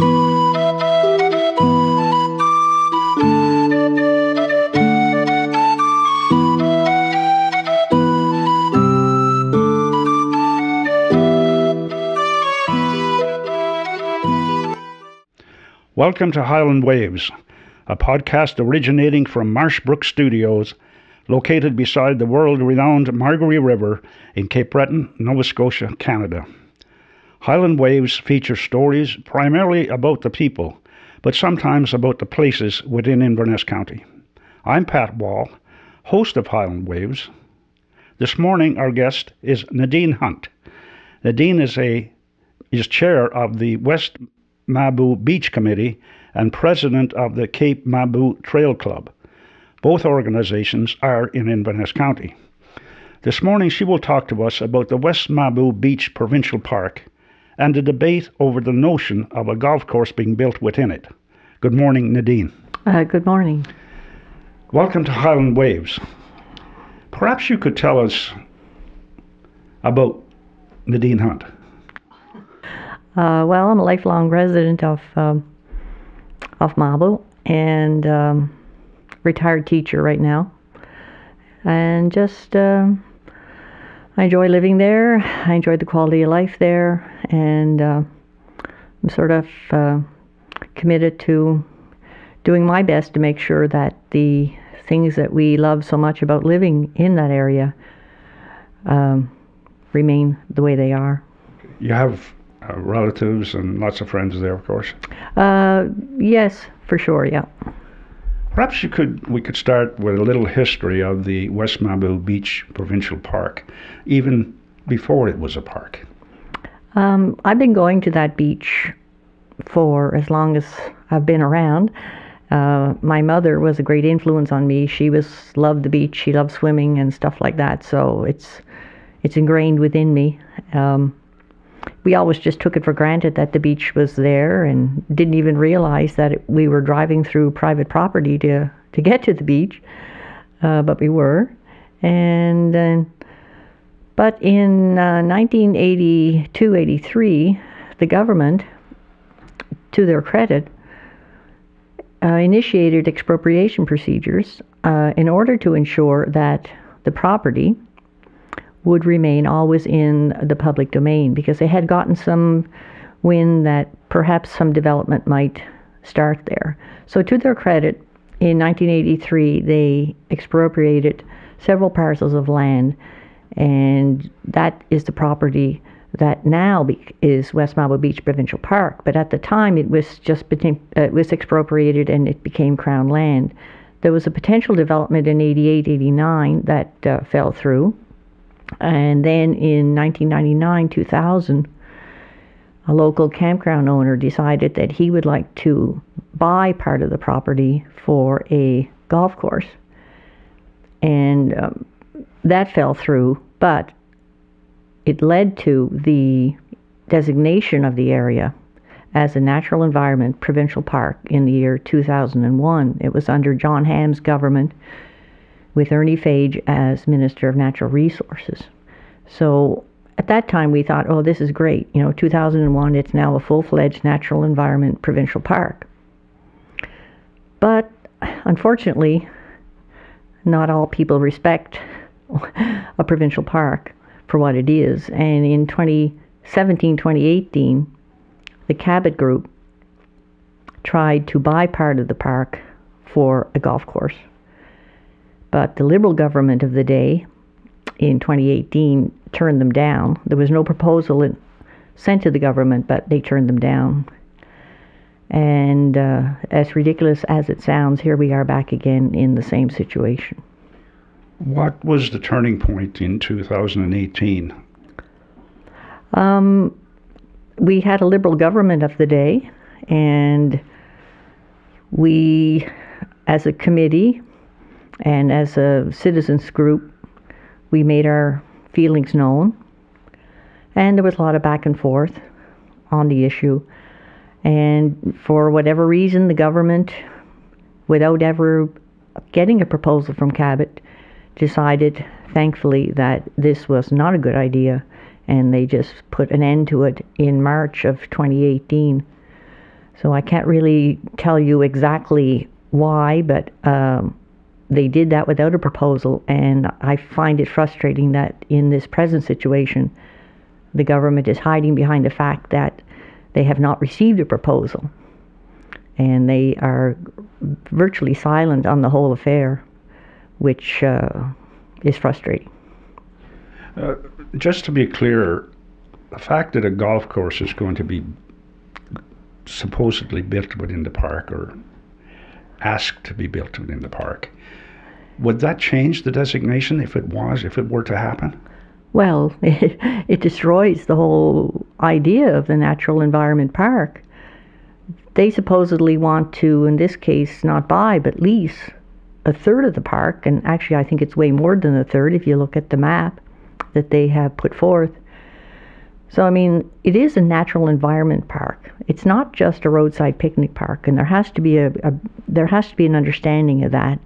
Welcome to Highland Waves, a podcast originating from Marshbrook Studios, located beside the world-renowned Margaree River in Cape Breton, Nova Scotia, Canada. Highland Waves feature stories primarily about the people, but sometimes about the places within Inverness County. I'm Pat Wall, host of Highland Waves. This morning our guest is Nadine Hunt. Nadine is chair of the West MABOU Beach Committee and president of the Cape MABOU Trail Club. Both organizations are in Inverness County. This morning she will talk to us about the West MABOU Beach Provincial Park and the debate over the notion of a golf course being built within it. Good morning, Nadine. Good morning. Welcome to Highland Waves. Perhaps you could tell us about Nadine Hunt. Well, I'm a lifelong resident of MABOU and retired teacher right now. And just, I enjoy living there. I enjoy the quality of life there. And I'm sort of committed to doing my best to make sure that the things that we love so much about living in that area remain the way they are. You have relatives and lots of friends there, of course. Yes, for sure, yeah. Perhaps we could start with a little history of the West MABOU Beach Provincial Park, even before it was a park. I've been going to that beach for as long as I've been around. My mother was a great influence on me. She loved the beach. She loved swimming and stuff like that. So it's ingrained within me. We always just took it for granted that the beach was there and didn't even realize that we were driving through private property to get to the beach, but we were. But in 1982-83, the government, to their credit, initiated expropriation procedures in order to ensure that the property would remain always in the public domain, because they had gotten some wind that perhaps some development might start there. So to their credit, in 1983 they expropriated several parcels of land, and that is the property that now is West MABOU Beach Provincial Park. But at the time it was expropriated and it became Crown land. There was a potential development in 88-89 that fell through. And then in 1999-2000, a local campground owner decided that he would like to buy part of the property for a golf course. And that fell through, but it led to the designation of the area as a natural environment provincial park in the year 2001. It was under John Ham's government, with Ernie Fage as Minister of Natural Resources. So at that time we thought, oh, this is great. 2001, it's now a full-fledged natural environment provincial park. But unfortunately, not all people respect a provincial park for what it is. And in 2017-2018, the Cabot Group tried to buy part of the park for a golf course. But the Liberal government of the day, in 2018, turned them down. There was no proposal sent to the government, but they turned them down. And as ridiculous as it sounds, here we are back again in the same situation. What was the turning point in 2018? We had a Liberal government of the day, and we, as a committee, and as a citizens group, we made our feelings known. And there was a lot of back and forth on the issue. And for whatever reason, the government, without ever getting a proposal from Cabot, decided, thankfully, that this was not a good idea. And they just put an end to it in March of 2018. So I can't really tell you exactly why, but they did that without a proposal, and I find it frustrating that in this present situation, the government is hiding behind the fact that they have not received a proposal, and they are virtually silent on the whole affair, which is frustrating. Just to be clear, the fact that a golf course is going to be supposedly built within the park, or asked to be built within the park, would that change the designation if it were to happen? Well, it destroys the whole idea of the Natural Environment Park. They supposedly want to, in this case, not buy, but lease a third of the park, and actually I think it's way more than a third if you look at the map that they have put forth. So, I mean, it is a natural environment park. It's not just a roadside picnic park, and there has to be an understanding of that.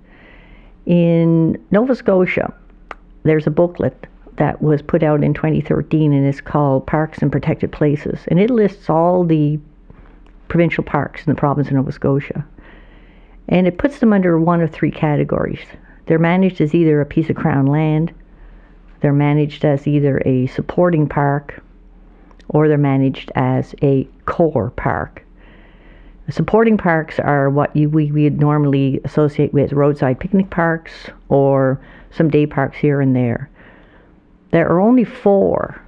In Nova Scotia, there's a booklet that was put out in 2013, and it's called Parks and Protected Places, and it lists all the provincial parks in the province of Nova Scotia, and it puts them under one of three categories. They're managed as either a piece of crown land, they're managed as either a supporting park, or they're managed as a core park. The supporting parks are what we'd normally associate with roadside picnic parks or some day parks here and there. There are only 4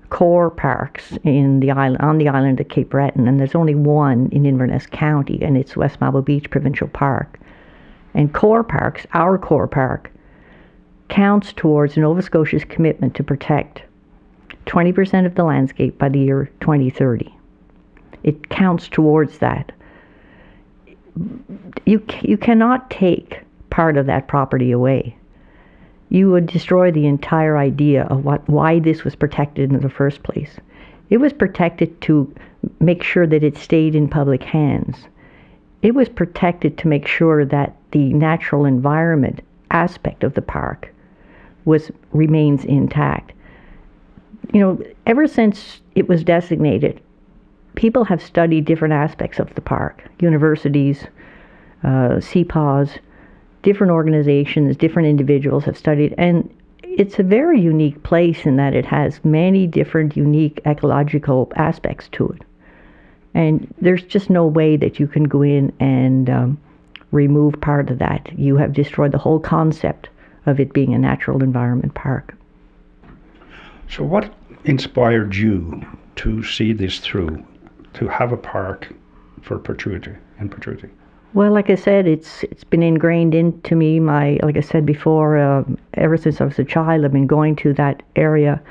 core parks on the island of Cape Breton, and there's only one in Inverness County, and it's West MABOU Beach Provincial Park. And core parks, our core park, counts towards Nova Scotia's commitment to protect 20% of the landscape by the year 2030. It counts towards that. You cannot take part of that property away. You would destroy the entire idea of why this was protected in the first place. It was protected to make sure that it stayed in public hands. It was protected to make sure that the natural environment aspect of the park remains intact. You know, ever since it was designated, people have studied different aspects of the park. Universities, CPAWs, different organizations, different individuals have studied, and it's a very unique place in that it has many different unique ecological aspects to it. And there's just no way that you can go in and remove part of that. You have destroyed the whole concept of it being a natural environment park. So what inspired you to see this through, to have a park for perpetuity and perpetuity? Well, like I said, it's been ingrained into me. Like I said before, ever since I was a child, I've been going to that area.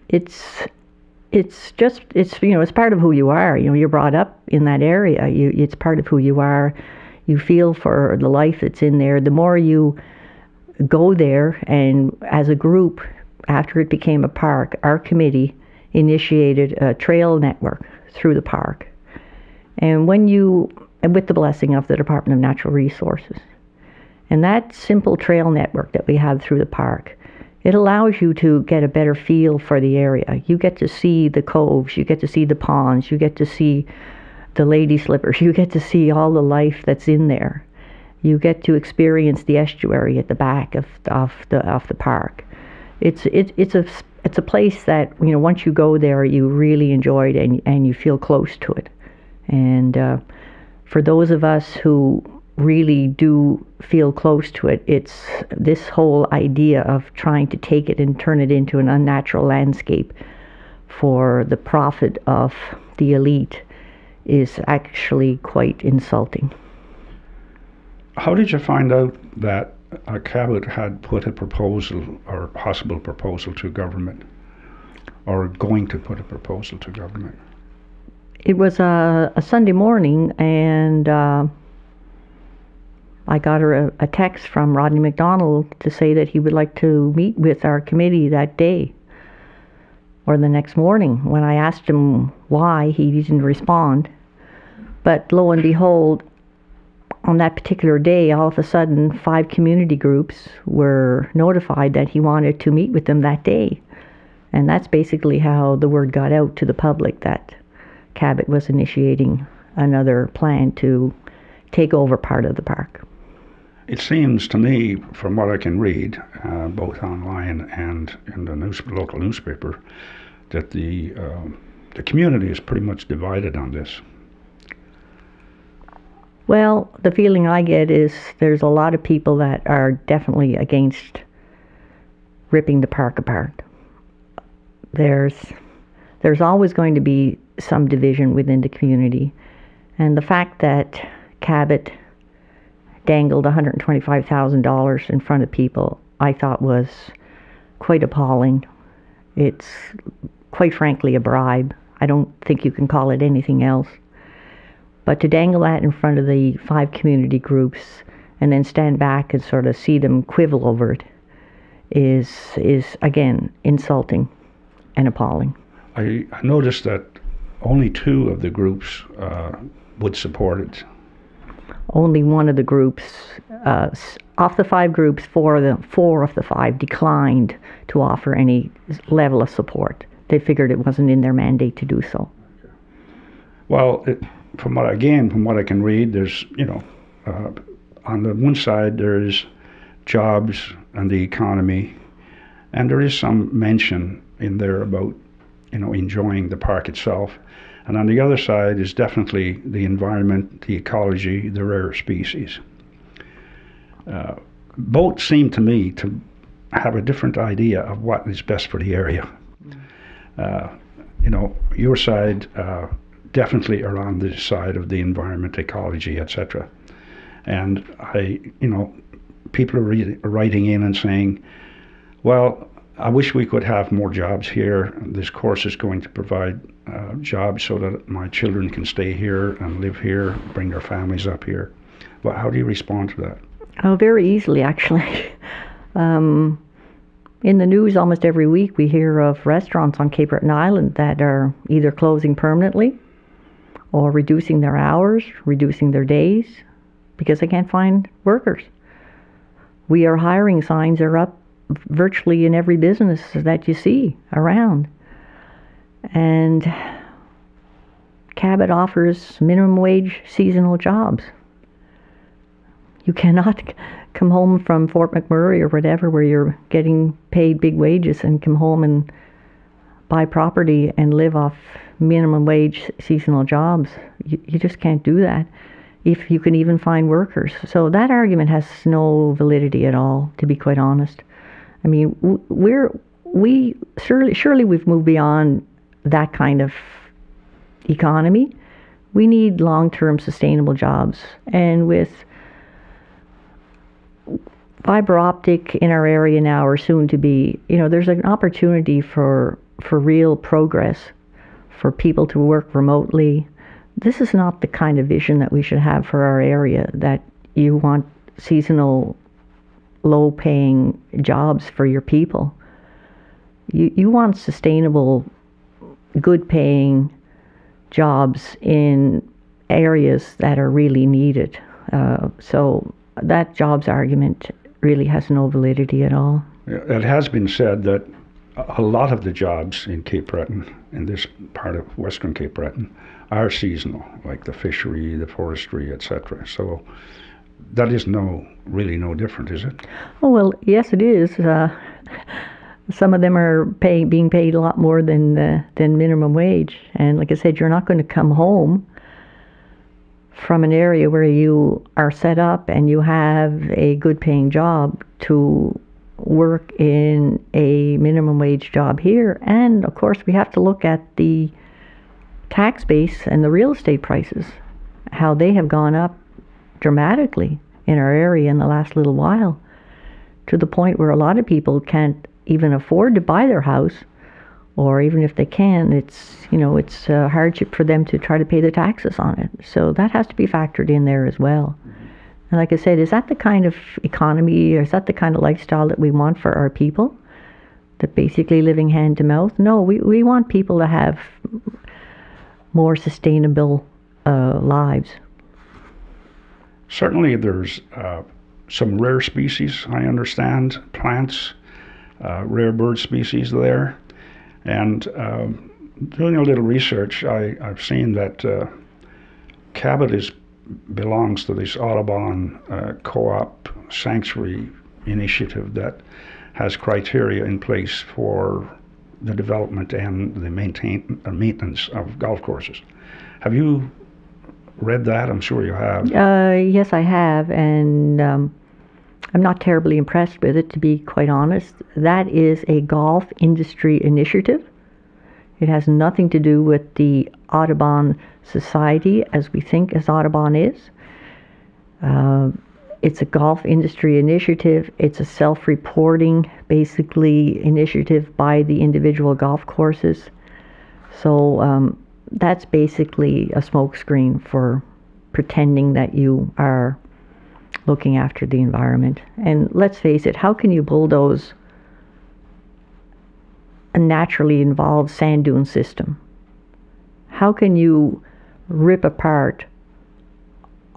It's part of who you are. You know, you're brought up in that area. It's part of who you are. You feel for the life that's in there. The more you go there, and as a group, after it became a park, our committee initiated a trail network through the park. And with the blessing of the Department of Natural Resources. And that simple trail network that we have through the park, it allows you to get a better feel for the area. You get to see the coves, you get to see the ponds, you get to see the lady slippers, you get to see all the life that's in there. You get to experience the estuary at the back of the park. It's a place that, you know, once you go there, you really enjoy it and you feel close to it. And for those of us who really do feel close to it, it's this whole idea of trying to take it and turn it into an unnatural landscape for the profit of the elite is actually quite insulting. How did you find out that Cabot had put a proposal or possible proposal to government, or going to put a proposal to government? It was a Sunday morning, and I got a text from Rodney McDonald to say that he would like to meet with our committee that day or the next morning. When I asked him why, he didn't respond. But lo and behold, on that particular day, all of a sudden, 5 community groups were notified that he wanted to meet with them that day. And that's basically how the word got out to the public that Cabot was initiating another plan to take over part of the park. It seems to me, from what I can read, both online and in the local newspaper, that the community is pretty much divided on this. Well, the feeling I get is there's a lot of people that are definitely against ripping the park apart. There's always going to be some division within the community, and the fact that Cabot dangled $125,000 in front of people, I thought was quite appalling. It's quite frankly a bribe. I don't think you can call it anything else. But to dangle that in front of the 5 community groups and then stand back and sort of see them quibble over it is again insulting and appalling. I noticed that only 2 of the groups would support it. Only one of the groups, off the 5 groups, 4 of the 5 declined to offer any level of support. They figured it wasn't in their mandate to do so. Well, from what I can read, there's, on the one side there's jobs and the economy, and there is some mention in there about, enjoying the park itself. And on the other side is definitely the environment, the ecology, the rare species. Both seem to me to have a different idea of what is best for the area. Your side definitely are on the side of the environment, ecology, etc. And people are writing in and saying, well, I wish we could have more jobs here. This course is going to provide jobs so that my children can stay here and live here, bring their families up here. Well, how do you respond to that? Oh, very easily, actually. In the news almost every week we hear of restaurants on Cape Breton Island that are either closing permanently or reducing their hours, reducing their days, because they can't find workers. We are hiring signs are up virtually in every business that you see around. And Cabot offers minimum wage seasonal jobs. You cannot come home from Fort McMurray or whatever where you're getting paid big wages and come home and buy property and live off minimum wage seasonal jobs. You just can't do that if you can even find workers. So that argument has no validity at all, to be quite honest. I mean, surely we've moved beyond that kind of economy. We need long-term sustainable jobs. And with fiber optic in our area now, or soon to be, there's an opportunity for real progress, for people to work remotely. This is not the kind of vision that we should have for our area, that you want seasonal, low-paying jobs for your people. You want sustainable, good-paying jobs in areas that are really needed. So that jobs argument really has no validity at all. It has been said that a lot of the jobs in Cape Breton, in this part of Western Cape Breton, are seasonal, like the fishery, the forestry, etc. So that is really no different, is it? Oh, well, yes, it is. Some of them are being paid a lot more than minimum wage. And like I said, you're not going to come home from an area where you are set up and you have a good paying job to work in a minimum wage job here. And of course we have to look at the tax base and the real estate prices, how they have gone up dramatically in our area in the last little while, to the point where a lot of people can't even afford to buy their house, or even if they can, it's a hardship for them to try to pay the taxes on it. So that has to be factored in there as well. And like I said, is that the kind of economy, or is that the kind of lifestyle that we want for our people? That basically living hand to mouth? No, we want people to have more sustainable lives. Certainly there's some rare species, I understand, plants, rare bird species there. And doing a little research, I've seen that Cabot belongs to this Audubon co-op sanctuary initiative that has criteria in place for the development and the maintenance of golf courses. Have you read that? I'm sure you have. Yes, I have, and I'm not terribly impressed with it, to be quite honest. That is a golf industry initiative. It has nothing to do with the Audubon Society as we think as Audubon is. It's a golf industry initiative. It's a self-reporting, basically, initiative by the individual golf courses. So that's basically a smokescreen for pretending that you are looking after the environment. And let's face it, how can you bulldoze a naturally involved sand dune system? How can you rip apart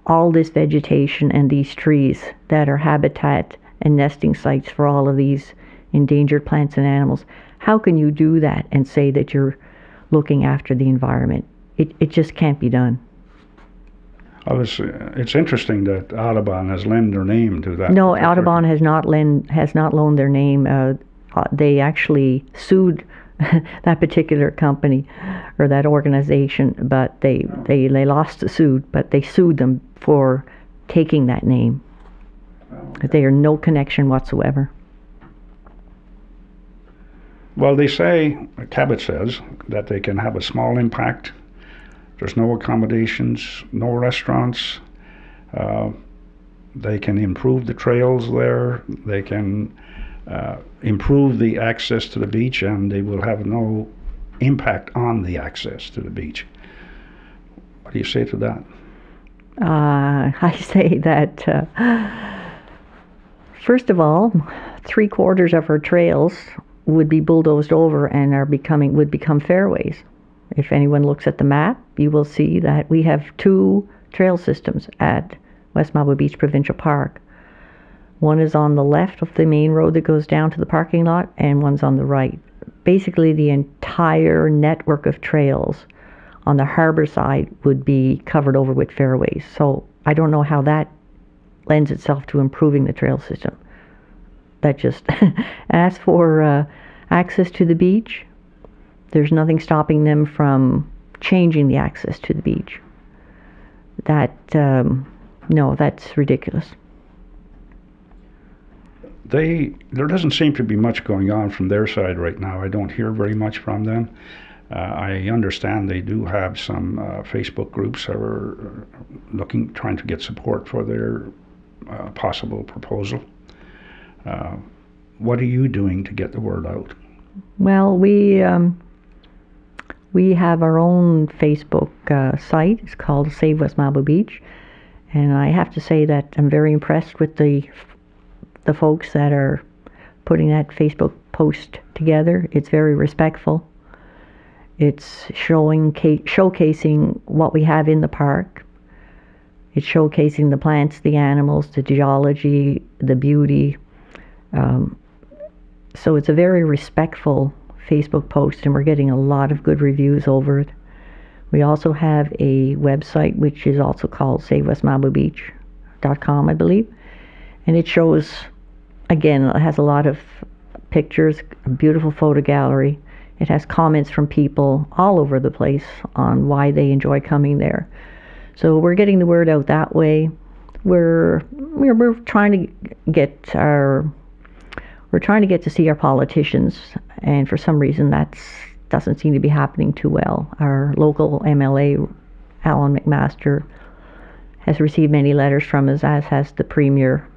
all this vegetation and these trees that are habitat and nesting sites for all of these endangered plants and animals? How can you do that and say that you're looking after the environment? It just can't be done. It's interesting that Audubon has lent their name to that. No, Audubon has not loaned their name. They actually sued that particular company or that organization, but they lost the suit, but they sued them for taking that name. Okay. They are no connection whatsoever. Well, they say, Cabot says, that they can have a small impact. There's no accommodations, no restaurants. They can improve the trails there. They can improve the access to the beach, and they will have no impact on the access to the beach. What do you say to that? I say that, first of all, 3/4 of our trails would be bulldozed over and would become fairways. If anyone looks at the map, you will see that we have 2 trail systems at West MABOU Beach Provincial Park. One is on the left of the main road that goes down to the parking lot, and one's on the right. Basically, the entire network of trails on the harbor side would be covered over with fairways. So I don't know how that lends itself to improving the trail system. That just, as for access to the beach, there's nothing stopping them from changing the access to the beach. No, that's ridiculous. There doesn't seem to be much going on from their side right now. I don't hear very much from them. I understand they do have some Facebook groups that are trying to get support for their possible proposal. What are you doing to get the word out? Well, we have our own Facebook site. It's called Save West MABOU Beach, and I have to say that I'm very impressed with the folks that are putting that Facebook post together. It's very respectful. It's showcasing what we have in the park. It's showcasing the plants, the animals, the geology, the beauty. So it's a very respectful Facebook post, and we're getting a lot of good reviews over it. We also have a website which is also called SaveWestMABOUBeach.com, I believe, and it shows, again, it has a lot of pictures, a beautiful photo gallery. It has comments from people all over the place on why they enjoy coming there. So we're getting the word out that way. We're trying to get to see our politicians, and for some reason that doesn't seem to be happening too well. Our local MLA, Alan McMaster, has received many letters from us, as has the Premier,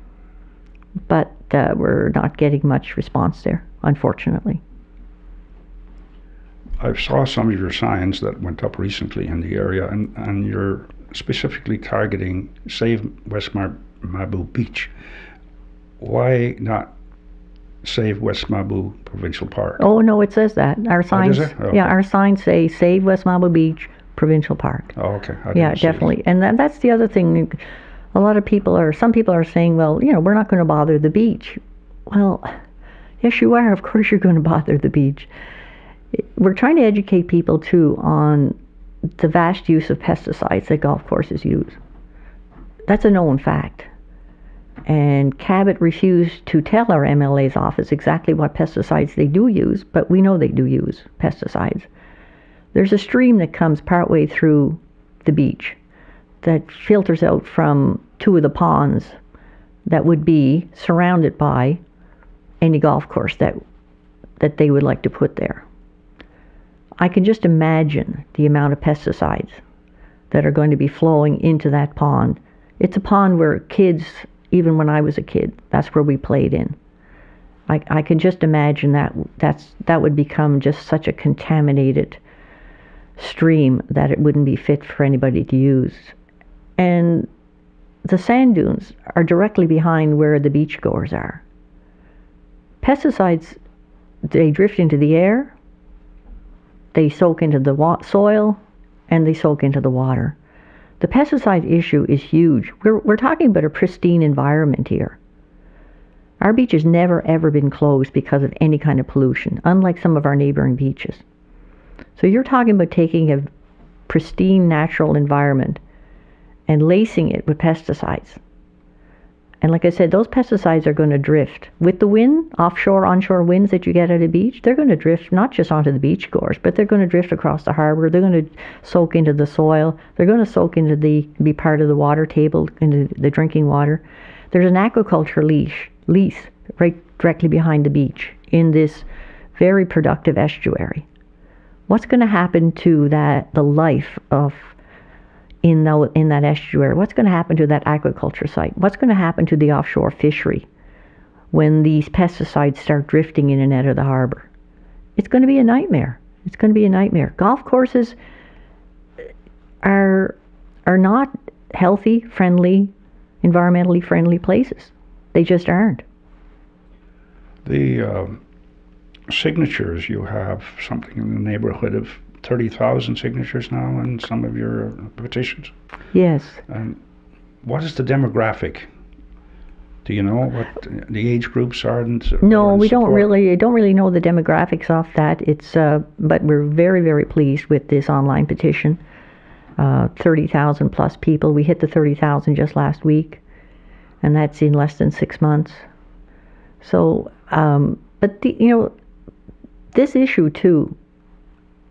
but we're not getting much response there, unfortunately. I saw some of your signs that went up recently in the area, and you're specifically targeting Save West MABOU Beach. Why not Save West MABOU Provincial Park? Oh no, it says that. Our signs, does it? Oh, yeah, okay. Our signs say Save West MABOU Beach Provincial Park. Oh, okay. Yeah, definitely. And that's the other thing. Some people are saying, well, we're not going to bother the beach. Well, yes, you are. Of course you're going to bother the beach. We're trying to educate people too on the vast use of pesticides that golf courses use. That's a known fact. And Cabot refused to tell our MLA's office exactly what pesticides they do use, but we know they do use pesticides. There's a stream that comes partway through the beach that filters out from two of the ponds that would be surrounded by any golf course that they would like to put there. I can just imagine the amount of pesticides that are going to be flowing into that pond. It's a pond where kids, even when I was a kid, that's where we played in. I can just imagine that would become just such a contaminated stream that it wouldn't be fit for anybody to use. And the sand dunes are directly behind where the beachgoers are. Pesticides, they drift into the air, they soak into the soil, and they soak into the water. The pesticide issue is huge. We're talking about a pristine environment here. Our beach has never ever been closed because of any kind of pollution, unlike some of our neighboring beaches. So you're talking about taking a pristine natural environment and lacing it with pesticides. And like I said, those pesticides are going to drift. With the wind, offshore, onshore winds that you get at a beach, they're going to drift not just onto the beachgoers, but they're going to drift across the harbor. They're going to soak into the soil. They're going to soak into be part of the water table, into the drinking water. There's an aquaculture lease right directly behind the beach in this very productive estuary. What's going to happen to the life of in that estuary? What's going to happen to that aquaculture site? What's going to happen to the offshore fishery when these pesticides start drifting in and out of the harbor? It's going to be a nightmare. It's going to be a nightmare. Golf courses are not healthy, friendly, environmentally friendly places. They just aren't. The signatures, you have something in the neighborhood of 30,000 signatures now in some of your petitions. Yes. And what is the demographic? Do you know what the age groups are? No, we don't really know the demographics of that. It's but we're very, very pleased with this online petition. 30,000 plus people. We hit the 30,000 just last week, and that's in less than 6 months. So, but this issue too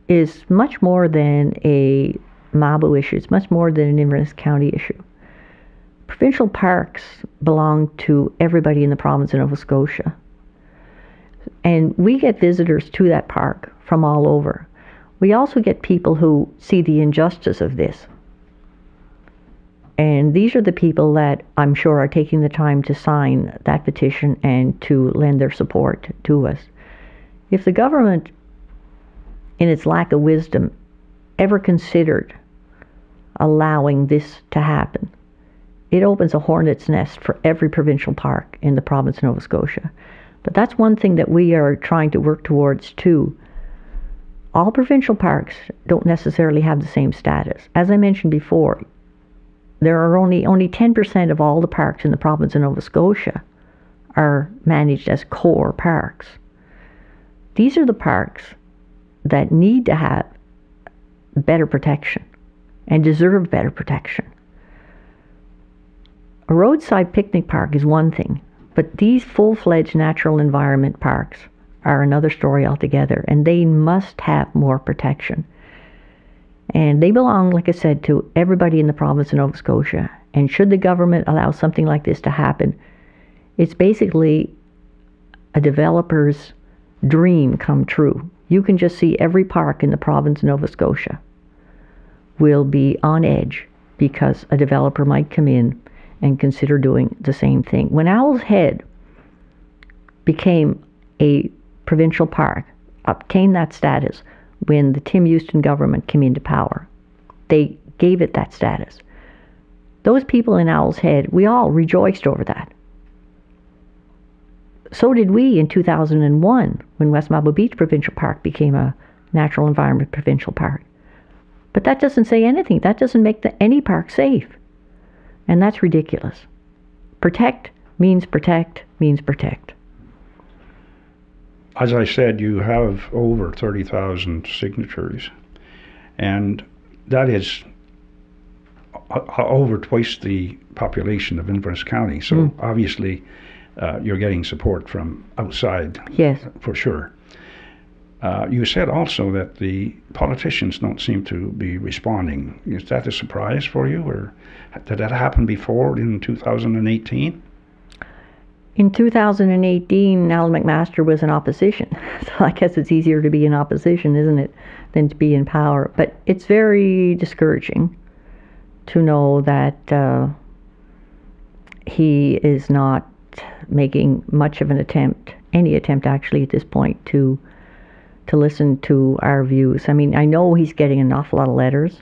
is much more than a MABOU issue. It's much more than an Inverness County issue. Provincial parks belong to everybody in the province of Nova Scotia. And we get visitors to that park from all over. We also get people who see the injustice of this. And these are the people that I'm sure are taking the time to sign that petition and to lend their support to us. If the government, in its lack of wisdom, ever considered allowing this to happen, it opens a hornet's nest for every provincial park in the province of Nova Scotia. But that's one thing that we are trying to work towards too. All provincial parks don't necessarily have the same status. As I mentioned before, there are only 10% of all the parks in the province of Nova Scotia are managed as core parks. These are the parks that need to have better protection and deserve better protection. A roadside picnic park is one thing, but these full-fledged natural environment parks are another story altogether, and they must have more protection. And they belong, like I said, to everybody in the province of Nova Scotia. And should the government allow something like this to happen, it's basically a developer's dream come true. You can just see every park in the province of Nova Scotia will be on edge because a developer might come in and consider doing the same thing. When Owl's Head became a provincial park, obtained that status when the Tim Houston government came into power, they gave it that status. Those people in Owl's Head, we all rejoiced over that. So did we in 2001 when West MABOU Beach Provincial Park became a natural environment provincial park. But that doesn't say anything. That doesn't make any park safe. And that's ridiculous. Protect means protect means protect. as I said, you have over 30,000 signatures, and that is over twice the population of Inverness County. So obviously, you're getting support from outside. Yes. For sure. You said also that the politicians don't seem to be responding. Is that a surprise for you, or did that happen before in 2018? In 2018, Alan McMaster was in opposition. So I guess it's easier to be in opposition, isn't it, than to be in power. But it's very discouraging to know that he is not making much of an attempt, any attempt actually at this point, to listen to our views. I mean, I know he's getting an awful lot of letters.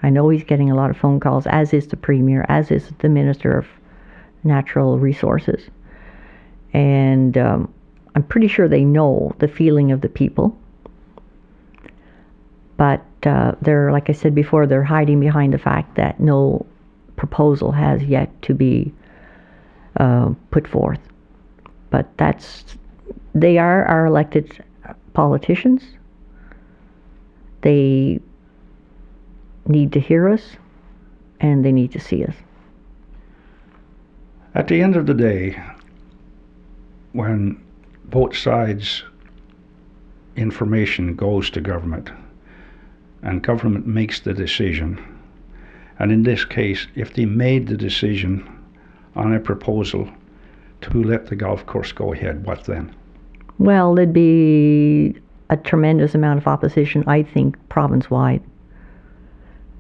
I know he's getting a lot of phone calls, as is the Premier, as is the Minister of Natural Resources. And I'm pretty sure they know the feeling of the people. But they're, like I said before, they're hiding behind the fact that no proposal has yet to be put forth. But they are our elected politicians. They need to hear us, and they need to see us. At the end of the day, when both sides' information goes to government, and government makes the decision, and in this case, if they made the decision on a proposal to let the golf course go ahead, what then? Well, there'd be a tremendous amount of opposition, I think, province-wide.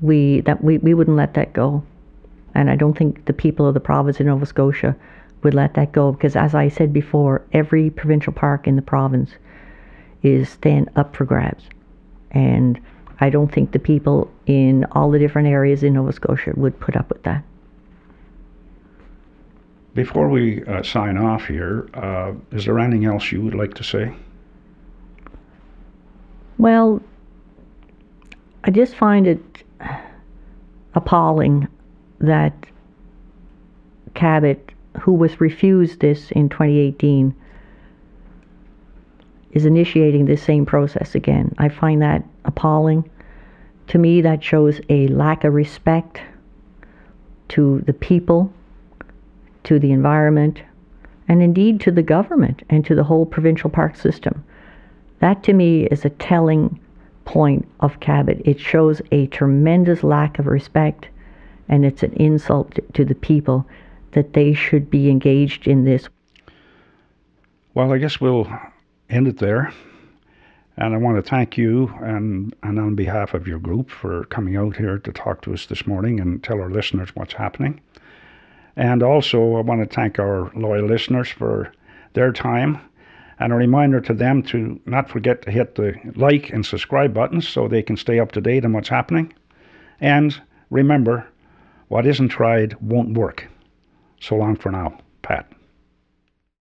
We wouldn't let that go. And I don't think the people of the province of Nova Scotia would let that go, because as I said before, every provincial park in the province is then up for grabs. And I don't think the people in all the different areas in Nova Scotia would put up with that. Before we sign off here, is there anything else you would like to say? Well, I just find it appalling that Cabot, who was refused this in 2018, is initiating this same process again. I find that appalling. To me, that shows a lack of respect to the people, to the environment, and indeed to the government and to the whole provincial park system. That to me is a telling point of Cabot. It shows a tremendous lack of respect, and it's an insult to the people that they should be engaged in this. Well, I guess we'll end it there. And I want to thank you and on behalf of your group for coming out here to talk to us this morning and tell our listeners what's happening. And also I want to thank our loyal listeners for their time, and a reminder to them to not forget to hit the like and subscribe buttons so they can stay up to date on what's happening. And remember, what isn't tried won't work. So long for now, Pat.